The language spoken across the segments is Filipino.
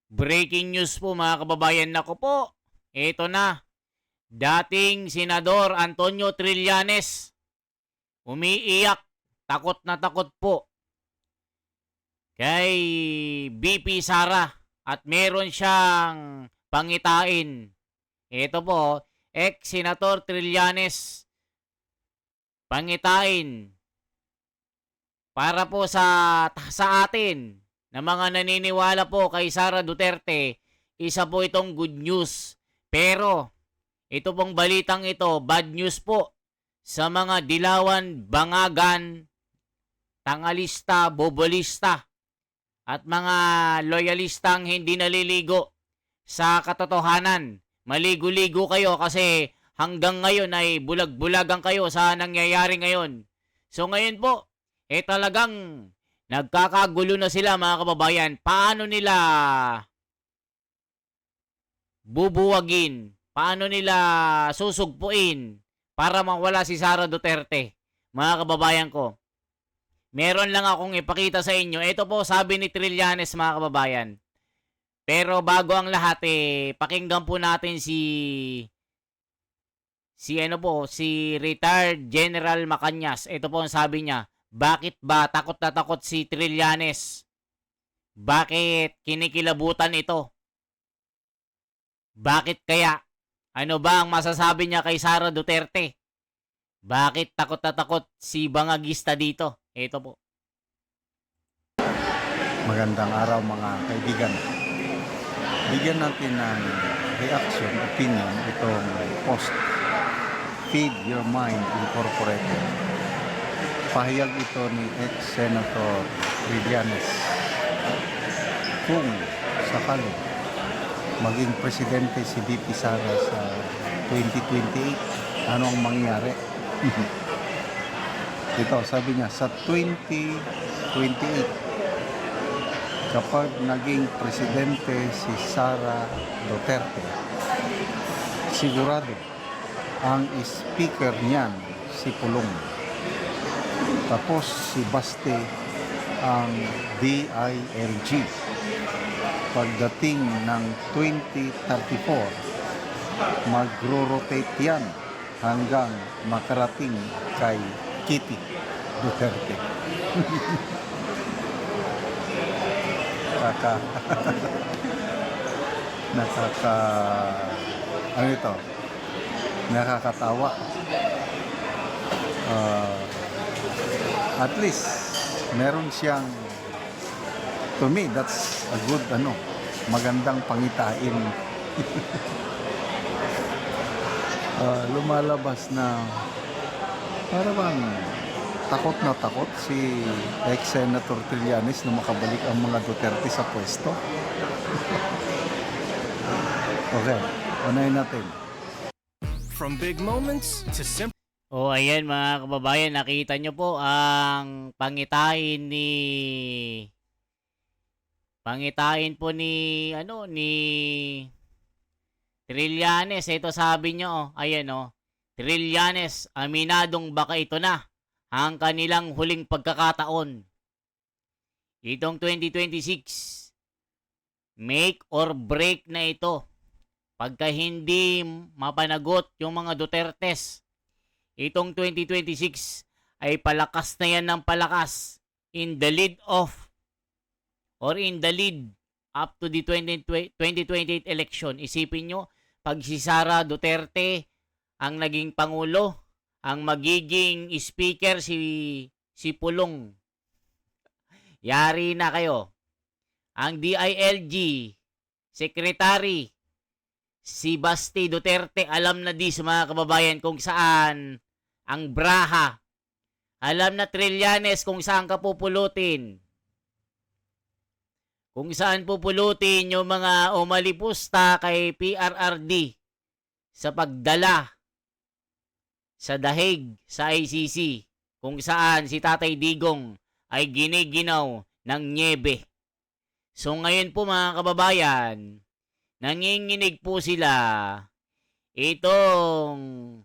Breaking news po mga kababayan, nako po. Ito na. Dating Senador Antonio Trillanes umiiyak, takot na takot po kay BP Sara at meron siyang pangitain. Ito po, ex-Senator Trillanes pangitain para po sa atin na mga naniniwala po kay Sara Duterte. Isa po itong good news. Pero ito pong balitang ito, bad news po sa mga dilawan, bangagan, tangalista, bobolista at mga loyalistang hindi naliligo sa katotohanan. Maligo-ligo kayo kasi hanggang ngayon ay bulag-bulagan kayo sa nangyayari ngayon. So ngayon po, talagang nagkakagulo na sila mga kababayan. Paano nila bubuwagin? Paano nila susugpuin para mawala si Sara Duterte? Mga kababayan ko, meron lang akong ipakita sa inyo. Ito po sabi ni Trillanes mga kababayan. Pero bago ang lahat pakinggan po natin si retired General Macañas. Ito po ang sabi niya. Bakit ba takot na takot si Trillanes? Bakit kinikilabutan ito? Bakit kaya? Ano ba ang masasabi niya kay Sara Duterte? Bakit takot na takot si Bangagista dito? Ito po. Magandang araw mga kaibigan. Bigyan natin ng reaction, opinion itong post Feed Your Mind Incorporated. Pahayag ito ni ex-Senator Trillanes. Kung sakali maging presidente si BP Sara sa 2028, ano ang mangyari? Ito, sabi niya, sa 2028, kapag naging presidente si Sara Duterte, sigurado ang speaker niyan si Pulong. Tapos si Baste ang DILG. Pagdating ng 2034, magro-rotate yan hanggang makarating kay Kitty Duterte. Ano ito? Nakakatawa. At least meron siyang, to me that's a good magandang pangitain. Lumalabas na para bang takot si ex-Senator Trillanes na makabalik ang mga Duterte sa pwesto. Okay, unahin natin. From big moments to simple. Ayan mga kababayan, nakita nyo po ang pangitain po ni Trillanes. Ito sabi nyo, ayan Trillanes, aminadong baka ito na ang kanilang huling pagkakataon. Itong 2026, make or break na ito. Pagka hindi mapanagot yung mga Dutertes, itong 2026 ay palakas na yan ng palakas in the lead up to the 2028 election. Isipin nyo, pag si Sara Duterte ang naging Pangulo, ang magiging speaker si Pulong. Yari na kayo. Ang DILG, secretary, si Basti Duterte, alam na di sa mga kababayan kung saan ang braha. Alam na Trillanes kung saan ka pupulutin. Kung saan pupulutin yung mga umalipusta kay PRRD sa pagdala sa dahig sa ICC, kung saan si Tatay Digong ay giniginaw ng nyebe. So ngayon po mga kababayan, nanginginig po sila itong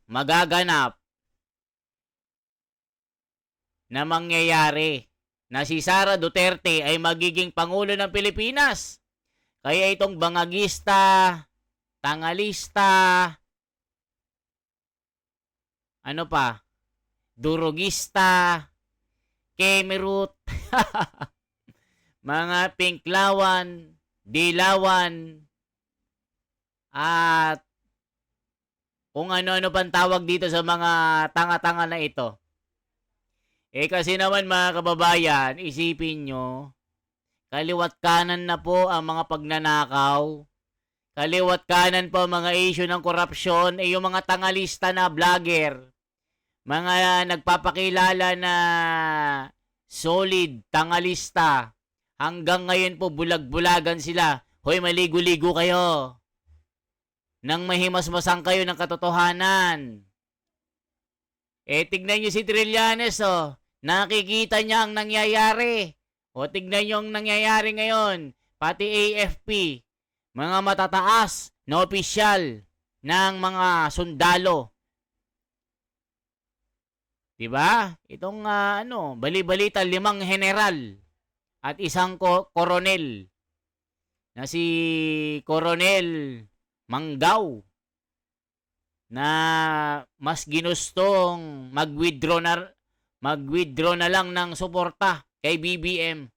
magaganap na mangyayari na si Sara Duterte ay magiging Pangulo ng Pilipinas. Kaya itong bangagista, tangalista, ano pa, durugista, kemerut, mga pinklawan, dilawan, at kung ano-ano pang tawag dito sa mga tanga-tanga na ito. Kasi naman mga kababayan, isipin nyo, kaliwat kanan na po ang mga pagnanakaw. Kaliwat kanan po ang mga issue ng korupsyon. Yung mga tangalista na vlogger, mga nagpapakilala na solid tangalista, hanggang ngayon po bulag-bulagan sila. Hoy, maligo-ligo kayo. Nang mahimasmasan kayo ng katotohanan. Tignan nyo si Trillanes, oh. Nakikita niya ang nangyayari. Tignan nyo ang nangyayari ngayon. Pati AFP, mga matataas na opisyal ng mga sundalo. Diba? Itong bali-balita, 5 general at isang koronel na si Coronel Manggao na mas ginustong mag-withdraw na lang ng suporta kay BBM.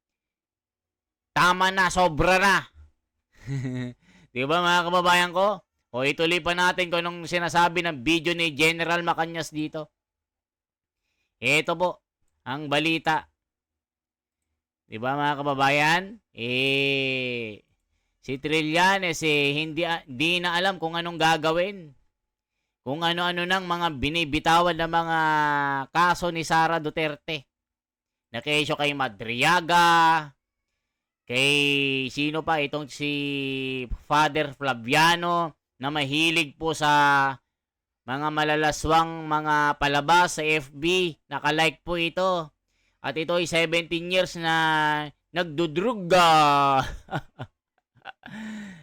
Tama na, sobra na. Diba mga kababayan ko? Ituloy pa natin kung anong sinasabi ng video ni General Macañas dito. Ito po ang balita. Diba mga kababayan? Si Trillanes hindi na alam kung anong gagawin. Kung ano-ano nang mga binibitawan na mga kaso ni Sara Duterte. Na kesyo kay Madriaga, kay sino pa itong si Father Flaviano na mahilig po sa mga malalaswang mga palabas sa FB. Nakalike po ito. At ito ay 17 years na nagdudruga.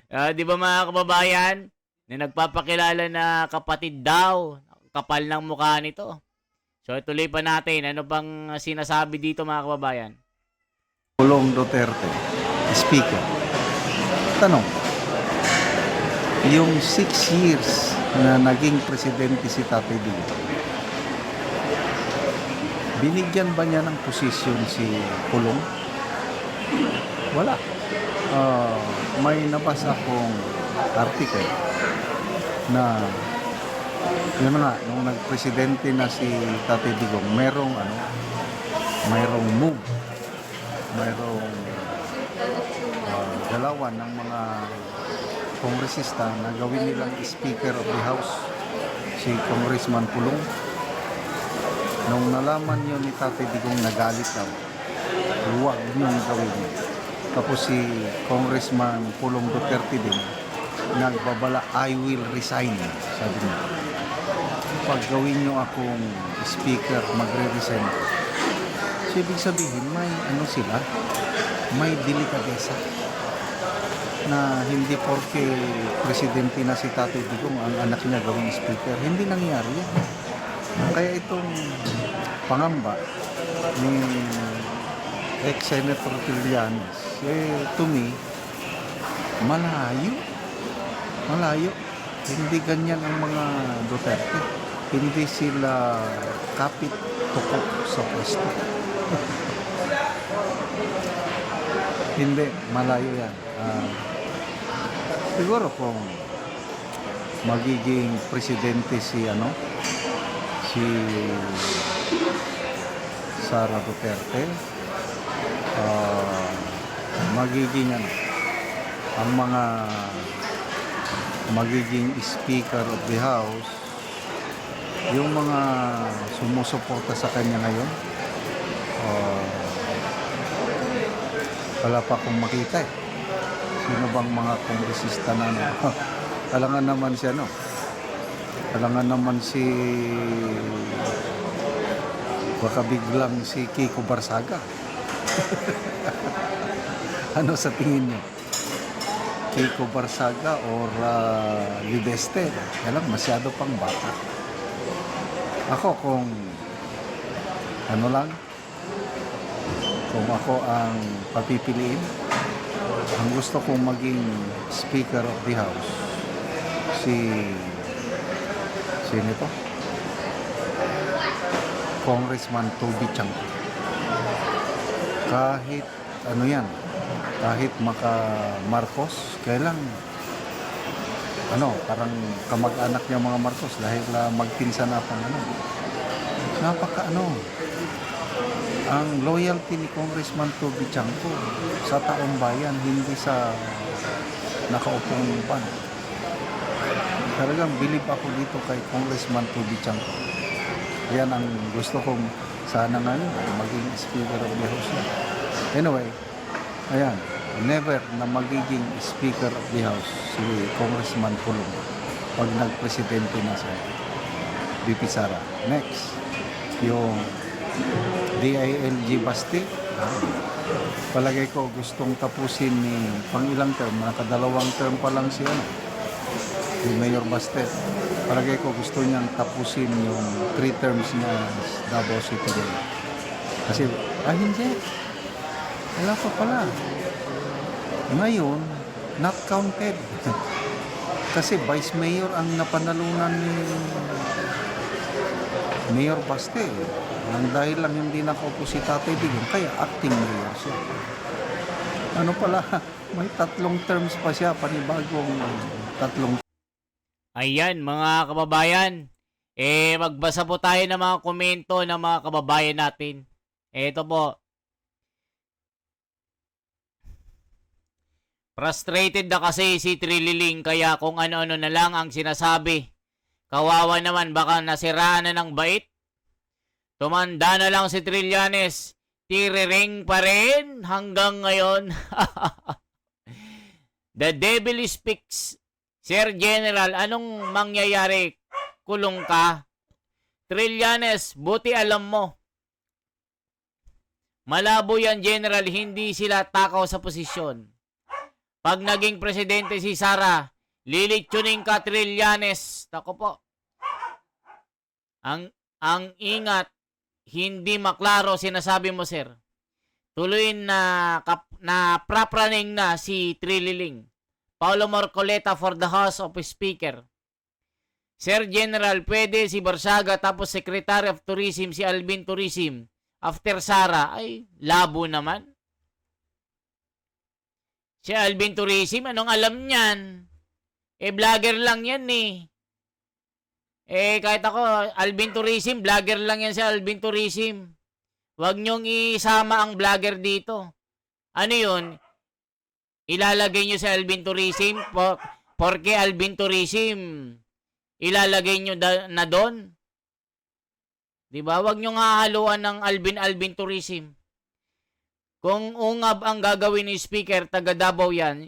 Di ba mga kababayan? Na nagpapakilala na kapatid daw. Kapal ng mukha nito. So ituloy pa natin. Ano bang sinasabi dito mga kababayan? Pulong Duterte, Speaker. Tanong, yung 6 years na naging presidente si Tatay Digong, binigyan ba niya ng posisyon si Pulong? Wala. May nabasa akong article na yun nga, nung nagpresidente na si Tatay Digong, merong move, merong galawan ng mga kongresista na gawin nilang Speaker of the House si Congressman Pulong. Nung nalaman yun ni Tatay Digong, nagalit daw. Huwag niyong gawin yun. Tapos si Congressman Pulong Duterte din, nagbabala, I will resign. Sabi niya, pag gawin niyo akong speaker, magre-resign ako. So, ibig sabihin, may delikadesa na hindi porke presidente na si Tatay Digong ang anak niya gawing speaker. Hindi nangyari yan. Kaya itong pangamba ni ex-Senator Trillanes, to me, malayo. Hindi ganyan ang mga Duterte. Hindi sila kapit tukok sa pwesto. Hindi, malayo yan. Siguro kung magiging presidente si Sara Duterte, magiging ang mga magiging Speaker of the House, yung mga sumusuporta sa kanya ngayon, wala pa akong makita eh. Sino bang mga kongresista na alangan naman si baka biglang si Kiko Barsaga. Ano sa tingin niyo? Kiko Barsaga or Libeste? Alam, masyado pang bata. Ako kung kung ako ang papipiliin, ang gusto kong maging Speaker of the House, sino ito? Congressman Toby Chanko. Kahit ano yan, kahit maka Marcos, kailang parang kamag-anak niya mga Marcos dahil magpinsan na pang ang loyalty ni Congressman Toby Chanko sa taong bayan, hindi sa nakaupong pan. Talagang believe ako dito kay Congressman Toby Chanko. Yan ang gusto kong sana ngayon maging Speaker of the House. Anyway, ayan, never na magiging Speaker of the House si Congressman Pulong pag nagpresidente na sa VP Sara. Next, yung DILG Basti. Palagay ko gustong tapusin ni pang ilang term, nakadalawang term pa lang si Mayor Bastet. Palagay ko gusto niyang tapusin yung 3 terms niya sa Davao City. Kasi, hindi. Wala pa pala. Ngayon, not counted. Kasi Vice Mayor ang napanalunan ni Mayor Baste. Nang dahil lang hindi nakaupo si Tatay Digong, kaya acting mayor siya. May 3 terms pa siya, panibagong 3. Ayan, mga kababayan. Magbasa po tayo ng mga komento ng mga kababayan natin. Ito po. Frustrated na kasi si Trililing kaya kung ano-ano na lang ang sinasabi. Kawawa naman, baka nasiraan na ng bait. Tumanda na lang si Trillanes. Tiriring pa rin hanggang ngayon. The devil speaks. Sir General, anong mangyayari? Kulong ka? Trillanes, buti alam mo. Malabo yan, General, hindi sila takaw sa posisyon. Pag naging presidente si Sara, lilitsunin ka, Trillanes. Tako po. Ang ingat, hindi maklaro sinasabi mo, sir. Tuloy na prapraning na si Trililing. Paulo Marcoleta for the House of Speaker. Sir General, pwede si Barsaga tapos Secretary of Tourism si Alvin Tourism. After Sara, ay labo naman. Si Alvin Tourism, anong alam niyan? Vlogger lang yan kahit ako, Alvin Tourism, vlogger lang yan si Alvin Tourism. Huwag niyong isama ang vlogger dito. Ano yun? Ilalagay niyo si Alvin Tourism porque Alvin Tourism ilalagay niyo na doon. Diba? Huwag niyong hahaluan ng Alvin Tourism. Kung ungab ang gagawin ni Speaker, taga Davao yan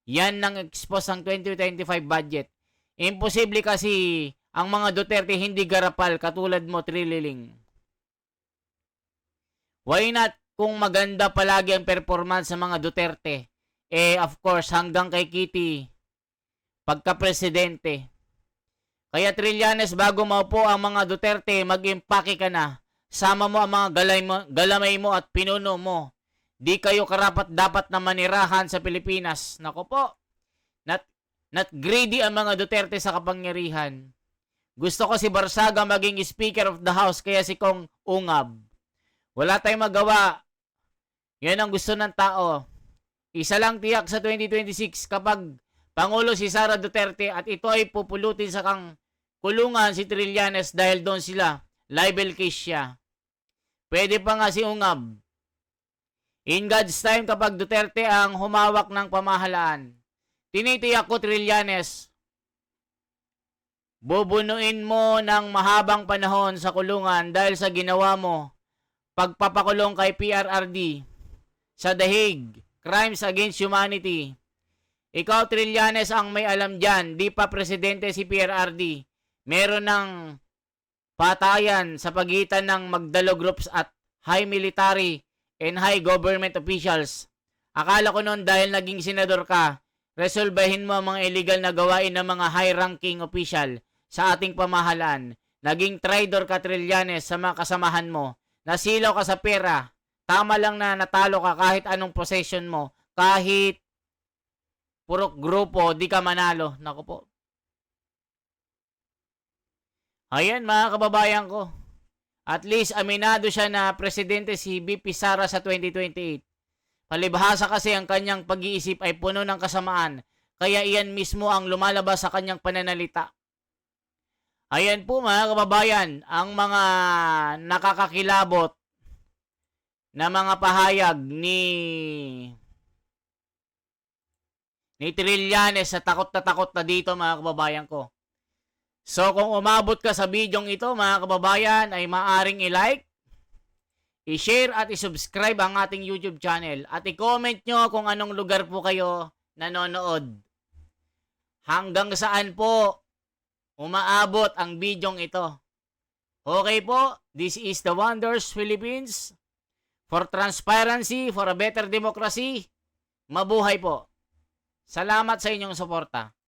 nang expose ang 2025 budget. Imposible kasi ang mga Duterte hindi garapal katulad mo, Trililing. Why not kung maganda palagi ang performance sa mga Duterte? Of course, hanggang kay Kitty, pagka-presidente. Kaya Trillanes, bago maupo ang mga Duterte, mag-impake ka na. Sama mo ang mga galamay mo at pinuno mo. Di kayo karapat dapat na manirahan sa Pilipinas. Nako po, not greedy ang mga Duterte sa kapangyarihan. Gusto ko si Barsaga maging Speaker of the House kaya si Kong ungab. Wala tayong magawa. Yan ang gusto ng tao. Isa lang tiyak sa 2026 kapag Pangulo si Sara Duterte at ito ay pupulutin sa kulungan si Trillanes dahil doon sila. Libel case siya. Pwede pa nga si ungab. In God's time kapag Duterte ang humawak ng pamahalaan. Tinitiyak ko, Trillanes, bubunuin mo ng mahabang panahon sa kulungan dahil sa ginawa mo pagpapakulong kay PRRD sa The Hague, Crimes Against Humanity. Ikaw, Trillanes, ang may alam dyan. Di pa presidente si PRRD. Meron ng patayan sa pagitan ng Magdalo groups at high military and high government officials. Akala ko noon dahil naging senador ka, resolbahin mo ang mga illegal na gawain ng mga high-ranking official sa ating pamahalaan. Naging traitor ka, Trillanes, sa mga kasamahan mo. Nasilaw ka sa pera. Tama lang na natalo ka kahit anong possession mo. Kahit purok grupo, di ka manalo. Nako po. Ayan mga kababayan ko. At least aminado siya na presidente si VP Sara sa 2028. Palibhasa kasi ang kanyang pag-iisip ay puno ng kasamaan. Kaya iyan mismo ang lumalabas sa kanyang pananalita. Ayan po mga kababayan, ang mga nakakakilabot na mga pahayag ni Trillanes sa takot na dito mga kababayan ko. So kung umabot ka sa bidyong ito mga kababayan ay maaring i-like, i-share at i-subscribe ang ating YouTube channel at i-comment nyo kung anong lugar po kayo nanonood. Hanggang saan po umaabot ang bidyong ito. Okay po, this is the Wonders Philippines. For transparency, for a better democracy, mabuhay po. Salamat sa inyong suporta.